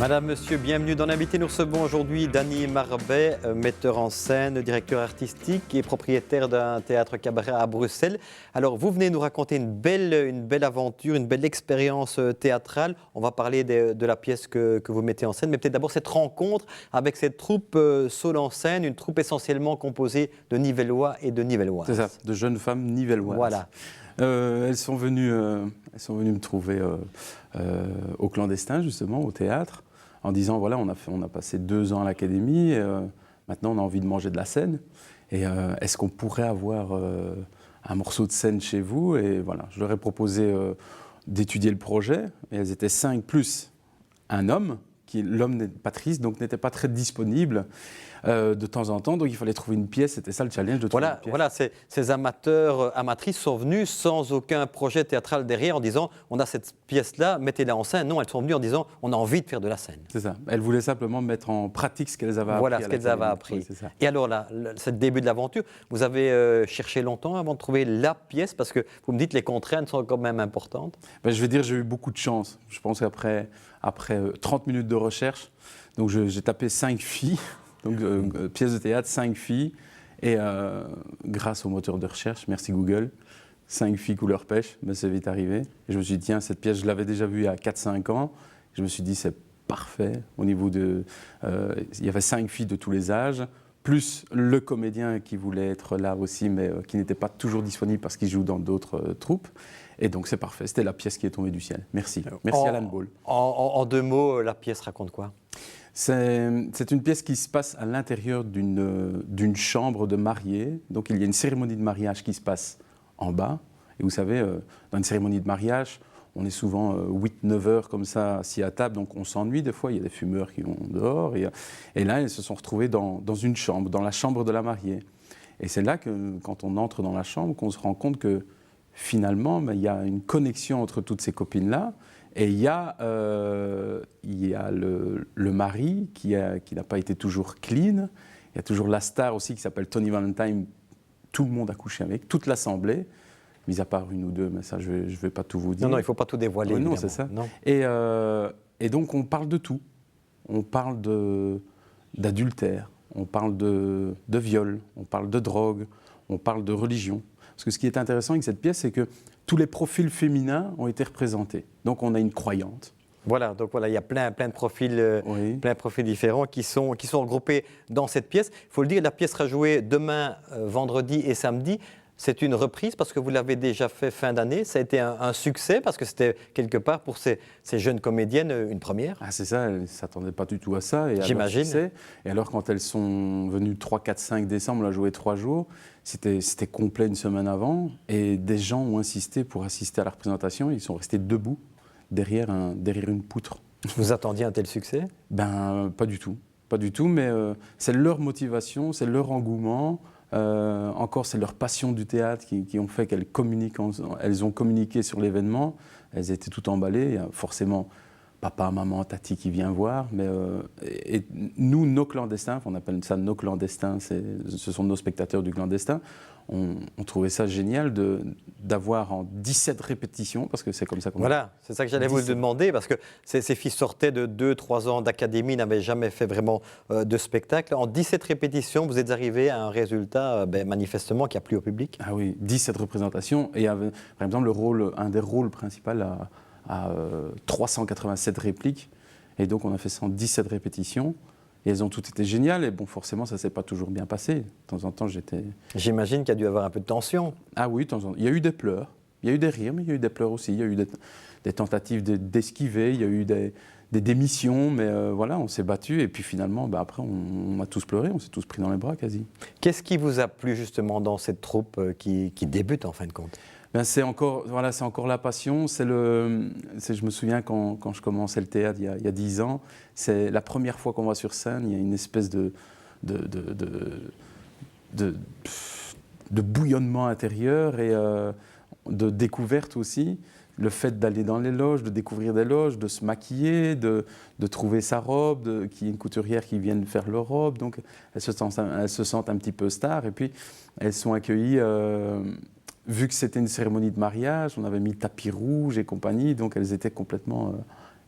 Madame, Monsieur, bienvenue dans l'invité. Nous recevons aujourd'hui Dany Marbet, metteur en scène, directeur artistique et propriétaire d'un théâtre cabaret à Bruxelles. Alors, vous venez nous raconter une belle aventure, une belle expérience théâtrale. On va parler de la pièce que vous mettez en scène, mais peut-être d'abord cette rencontre avec cette troupe Saule en scène, une troupe essentiellement composée de Nivellois et de Nivelloises. C'est ça, de jeunes femmes nivelloises. Voilà. Elles sont venues me trouver au clandestin, justement, au théâtre, en disant, voilà, on a passé 2 ans à l'académie, maintenant on a envie de manger de la scène, et est-ce qu'on pourrait avoir un morceau de scène chez vous? Et voilà, je leur ai proposé d'étudier le projet, et elles étaient 5 plus un homme, l'homme Patrice, donc n'était pas très disponible de temps en temps, donc il fallait trouver une pièce, c'était ça le challenge de trouver une pièce. Voilà, ces amateurs, amatrices sont venus sans aucun projet théâtral derrière en disant on a cette pièce-là, mettez-la en scène. Non, elles sont venues en disant on a envie de faire de la scène. C'est ça, elles voulaient simplement mettre en pratique ce qu'elles avaient appris. Voilà ce qu'elles avaient appris. Oui, c'est ça. Et alors là, ce début de l'aventure, vous avez cherché longtemps avant de trouver la pièce parce que vous me dites les contraintes sont quand même importantes. Ben, je vais dire j'ai eu beaucoup de chance. Je pense qu'après 30 minutes de recherche, donc j'ai tapé 5 filles. Donc, pièce de théâtre, 5 filles, et grâce au moteur de recherche, merci Google, 5 filles couleur pêche, mais c'est vite arrivé. Et je me suis dit, tiens, cette pièce, je l'avais déjà vue il y a 4-5 ans, je me suis dit, c'est parfait, au niveau de... il y avait 5 filles de tous les âges, plus le comédien qui voulait être là aussi, mais qui n'était pas toujours disponible parce qu'il joue dans d'autres troupes. Et donc c'est parfait, c'était la pièce qui est tombée du ciel. Merci, merci Alan Ball. En 2 mots, la pièce raconte quoi ? C'est une pièce qui se passe à l'intérieur d'une chambre de mariée. Donc il y a une cérémonie de mariage qui se passe en bas. Et vous savez, dans une cérémonie de mariage, on est souvent 8-9 heures comme ça assis à table, donc on s'ennuie des fois, il y a des fumeurs qui vont dehors. Et là, elles se sont retrouvées dans une chambre, dans la chambre de la mariée. Et c'est là que, quand on entre dans la chambre, qu'on se rend compte que finalement, il y a une connexion entre toutes ces copines-là. Et il y a le mari qui n'a pas été toujours clean. Il y a toujours la star aussi qui s'appelle Tony Valentine. Tout le monde a couché avec, toute l'assemblée, mis à part 1 ou 2, mais ça je ne vais pas tout vous dire. Non, il ne faut pas tout dévoiler. Oui, non, c'est ça. Non. Et donc on parle de tout. On parle d'adultère, on parle de viol, on parle de drogue, on parle de religion. Parce que ce qui est intéressant avec cette pièce, c'est que tous les profils féminins ont été représentés. Donc on a une croyante. Voilà, donc voilà, il y a plein de profils, plein de profils différents qui sont regroupés dans cette pièce. Il faut le dire, la pièce sera jouée demain, vendredi et samedi. C'est une reprise parce que vous l'avez déjà fait fin d'année. Ça a été un succès parce que c'était quelque part pour ces jeunes comédiennes une première. Ah, c'est ça, elles ne s'attendaient pas du tout à ça. J'imagine. Et alors quand elles sont venues 3, 4, 5 décembre, on a joué 3 jours, c'était complet une semaine avant. Et des gens ont insisté pour assister à la représentation. Ils sont restés debout derrière une poutre. Vous attendiez un tel succès ? Ben, pas du tout. Pas du tout, mais c'est leur motivation, c'est leur engouement. Encore, c'est leur passion du théâtre qui ont fait qu'elles communiquent. Elles ont communiqué sur l'événement. Elles étaient toutes emballées. Il y a forcément papa, maman, tati qui vient voir. Mais et nous, nos clandestins, on appelle ça nos clandestins, ce sont nos spectateurs du clandestin. On trouvait ça génial d'avoir en 17 répétitions, parce que c'est comme ça qu'on... Voilà, c'est ça que j'allais vous demander, parce que ces filles sortaient de 2-3 ans d'académie, n'avaient jamais fait vraiment de spectacle. En 17 répétitions, vous êtes arrivé à un résultat manifestement qui a plu au public. Ah oui, 17 représentations, et par exemple, un des rôles principaux à 387 répliques, et donc on a fait ça en 17 répétitions. Et elles ont toutes été géniales, et bon, forcément, ça ne s'est pas toujours bien passé. De temps en temps, J'imagine qu'il y a dû avoir un peu de tension. Ah oui, de temps en temps. Il y a eu des pleurs, il y a eu des rires, mais il y a eu des pleurs aussi. Il y a eu des tentatives d'esquiver, il y a eu des démissions, mais voilà, on s'est battus, et puis finalement, après, on a tous pleuré, on s'est tous pris dans les bras, quasi. Qu'est-ce qui vous a plu, justement, dans cette troupe qui débute, en fin de compte ? Ben, c'est encore la passion. Je me souviens quand je commençais le théâtre il y a 10 ans, c'est la première fois qu'on va sur scène, il y a une espèce de bouillonnement intérieur et de découverte aussi. Le fait d'aller dans les loges, de découvrir des loges, de se maquiller, de trouver sa robe, qu'il y ait une couturière qui vienne faire leur robe. Donc elles se sentent un petit peu stars et puis elles sont accueillies... vu que c'était une cérémonie de mariage, on avait mis tapis rouge et compagnie, donc elles étaient complètement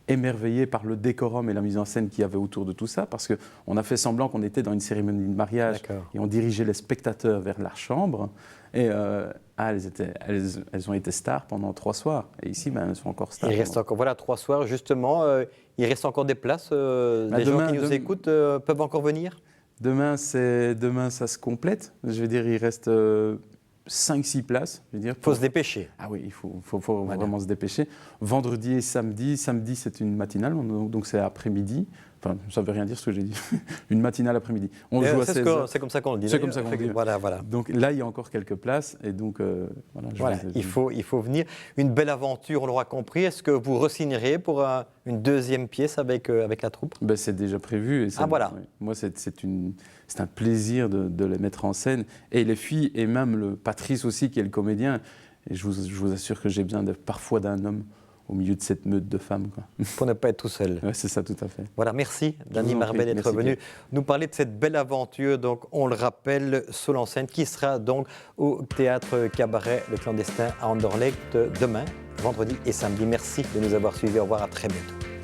émerveillés par le décorum et la mise en scène qu'il y avait autour de tout ça, parce qu'on a fait semblant qu'on était dans une cérémonie de mariage et on dirigeait les spectateurs vers la chambre. Et elles ont été stars pendant 3 soirs. Et ici, elles sont encore stars. Il reste encore, voilà, 3 soirs, justement. Il reste encore des places. Les gens qui nous écoutent peuvent encore venir. Demain, ça se complète. Je veux dire, il reste 5-6 places. Il faut se dépêcher. Ah oui, il faut vraiment se dépêcher. Vendredi et samedi. Samedi, c'est une matinale, donc c'est après-midi. Enfin, ça ne veut rien dire ce que j'ai dit. Une matinale après-midi. On joue à 16h. C'est comme ça qu'on le dit. C'est comme ça qu'on le dit. Voilà. Donc là, il y a encore quelques places. Et donc, il faut venir. Une belle aventure, on l'aura compris. Est-ce que vous re-signerez pour une deuxième pièce avec la troupe? C'est déjà prévu. Et voilà. Moi, c'est un plaisir de les mettre en scène. Et les filles, et même le Patrice aussi, qui est le comédien. Et je vous assure que j'ai besoin parfois d'un homme au milieu de cette meute de femmes. Pour ne pas être tout seul. Ouais, c'est ça, tout à fait. Voilà, merci Dany Marbet d'être venu nous parler de cette belle aventure. Donc, on le rappelle, Solensène, qui sera donc au Théâtre Cabaret Le Clandestin à Anderlecht demain, vendredi et samedi. Merci de nous avoir suivis. Au revoir, à très bientôt.